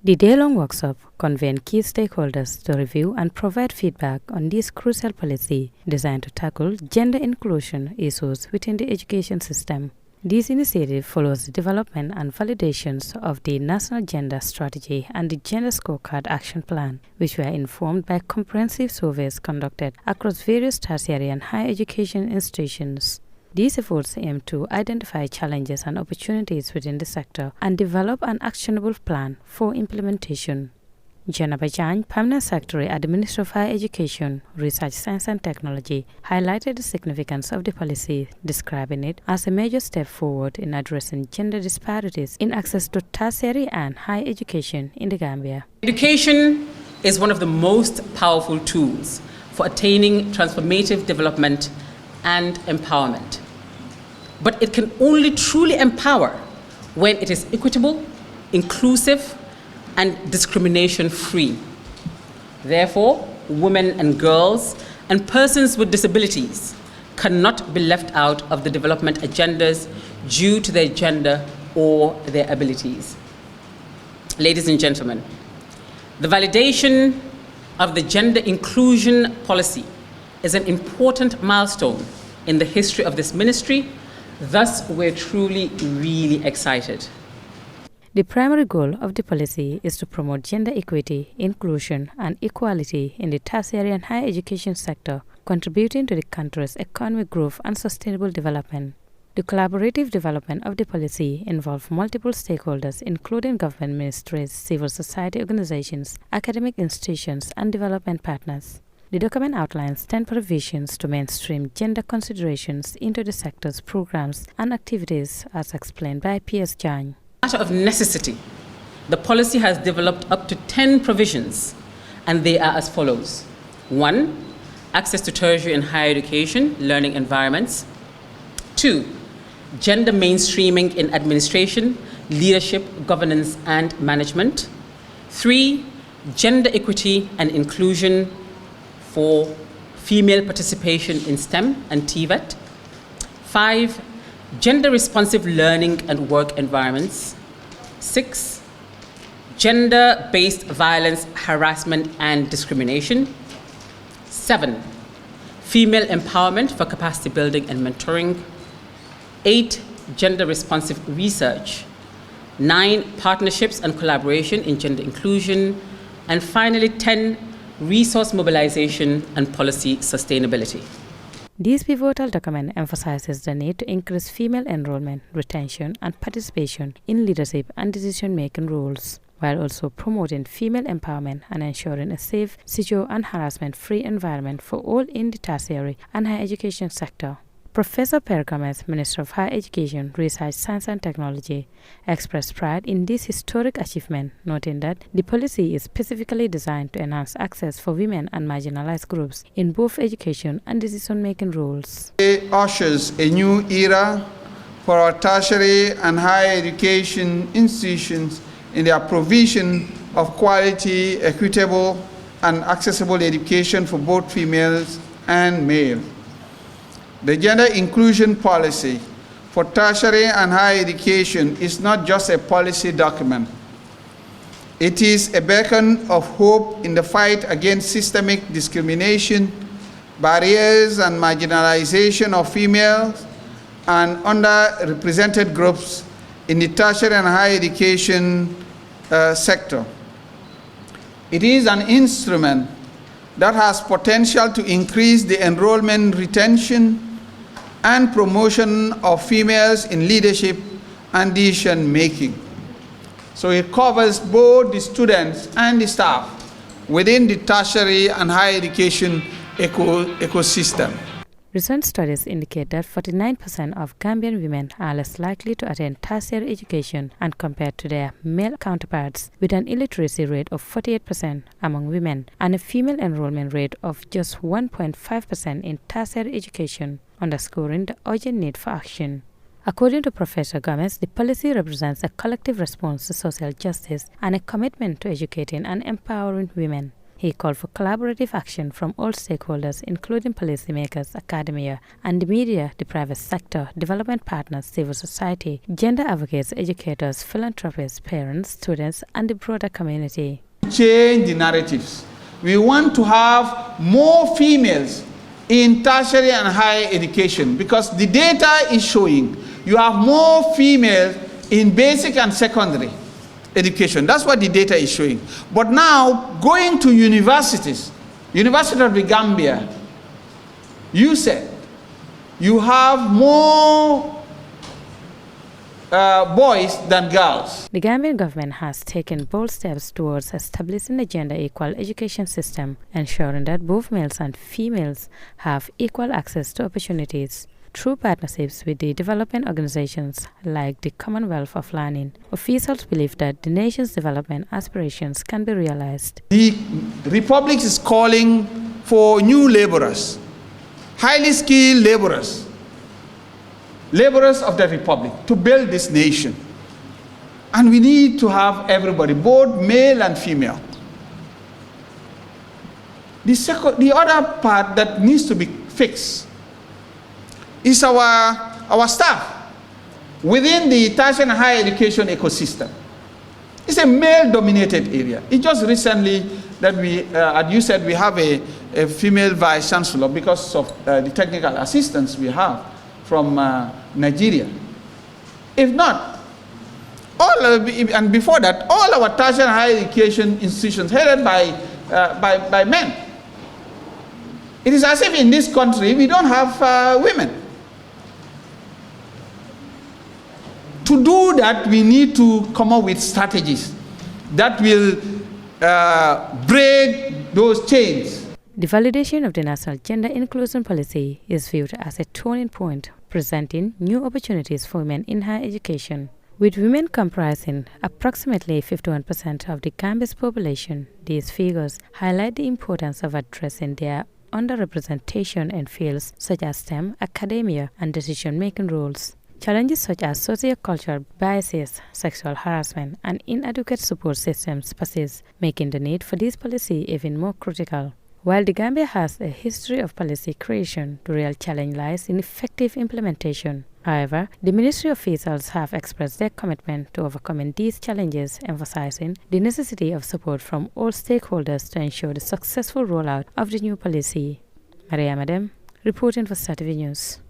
The day-long workshop convened key stakeholders to review and provide feedback on this crucial policy designed to tackle gender inclusion issues within the education system. This initiative follows the development and validations of the National Gender Strategy and the Gender Scorecard Action Plan, which were informed by comprehensive surveys conducted across various tertiary and higher education institutions. These efforts aim to identify challenges and opportunities within the sector and develop an actionable plan for implementation. Jana Bajaj, Permanent Secretary at the Ministry of Higher Education, Research, Science and Technology, highlighted the significance of the policy, describing it as a major step forward in addressing gender disparities in access to tertiary and higher education in the Gambia. Education is one of the most powerful tools for attaining transformative development and empowerment. But it can only truly empower when it is equitable, inclusive, and discrimination-free. Therefore, women and girls and persons with disabilities cannot be left out of the development agendas due to their gender or their abilities. Ladies and gentlemen, the validation of the gender inclusion policy is an important milestone in the history of this ministry. Thus, we're truly, really excited. The primary goal of the policy is to promote gender equity, inclusion, and equality in the tertiary and higher education sector, contributing to the country's economic growth and sustainable development. The collaborative development of the policy involved multiple stakeholders, including government ministries, civil society organizations, academic institutions, and development partners. The document outlines 10 provisions to mainstream gender considerations into the sector's programs and activities, as explained by P.S. Jang. Matter of necessity, the policy has developed up to 10 provisions, and they are as follows. 1, access to tertiary and higher education, learning environments. 2, gender mainstreaming in administration, leadership, governance, and management. 3, gender equity and inclusion for female participation in STEM and TVET. 5, gender-responsive learning and work environments. 6, gender-based violence, harassment, and discrimination. 7, female empowerment for capacity building and mentoring. 8, gender-responsive research. 9, partnerships and collaboration in gender inclusion. And finally, 10, resource mobilization and policy sustainability. This pivotal document emphasizes the need to increase female enrollment, retention, and participation in leadership and decision-making roles, while also promoting female empowerment and ensuring a safe, secure, and harassment-free environment for all in the tertiary and higher education sector. Professor Per Gomez, Minister of Higher Education, Research, Science and Technology, expressed pride in this historic achievement, noting that the policy is specifically designed to enhance access for women and marginalized groups in both education and decision-making roles. It ushers a new era for our tertiary and higher education institutions in their provision of quality, equitable, and accessible education for both females and males. The gender inclusion policy for tertiary and higher education is not just a policy document. It is a beacon of hope in the fight against systemic discrimination, barriers and marginalization of females and underrepresented groups in the tertiary and higher education sector. It is an instrument that has potential to increase the enrollment, retention, and promotion of females in leadership and decision-making. So it covers both the students and the staff within the tertiary and higher education ecosystem. Recent studies indicate that 49% of Gambian women are less likely to attend tertiary education and compared to their male counterparts, with an illiteracy rate of 48% among women and a female enrollment rate of just 1.5% in tertiary education, underscoring the urgent need for action. According to Professor Gomez, the policy represents a collective response to social justice and a commitment to educating and empowering women. He He called for collaborative action from all stakeholders, including policymakers, academia, and the media, the private sector, development partners, civil society, gender advocates, educators, philanthropists, parents, students, and the broader community. Change the narratives. We want to have more females in tertiary and higher education because the data is showing you have more females in basic and secondary education. That's what the data is showing. But now, going to universities, University of the Gambia, you said you have more boys than girls. The Gambian government has taken bold steps towards establishing a gender-equal education system, ensuring that both males and females have equal access to opportunities. Through partnerships with the development organizations like the Commonwealth of Learning, officials believe that the nation's development aspirations can be realized. The Republic is calling for new laborers, highly skilled laborers of the Republic to build this nation. And we need to have everybody, both male and female. The other part that needs to be fixed is our staff within the tertiary and higher education ecosystem. It's a male-dominated area. It just recently that we, as you said, we have a female vice chancellor because of the technical assistance we have from Nigeria. If not, and before that, all our tertiary and higher education institutions headed by men. It is as if in this country we don't have women. To do that, we need to come up with strategies that will break those chains. The validation of the National Gender Inclusion Policy is viewed as a turning point, presenting new opportunities for women in higher education. With women comprising approximately 51% of the Gambia's population, these figures highlight the importance of addressing their underrepresentation in fields such as STEM, academia, and decision-making roles. Challenges such as socio-cultural biases, sexual harassment, and inadequate support systems persist, making the need for this policy even more critical. While the Gambia has a history of policy creation, the real challenge lies in effective implementation. However, the ministry officials have expressed their commitment to overcoming these challenges, emphasizing the necessity of support from all stakeholders to ensure the successful rollout of the new policy. Maria Madem, reporting for Star TV News.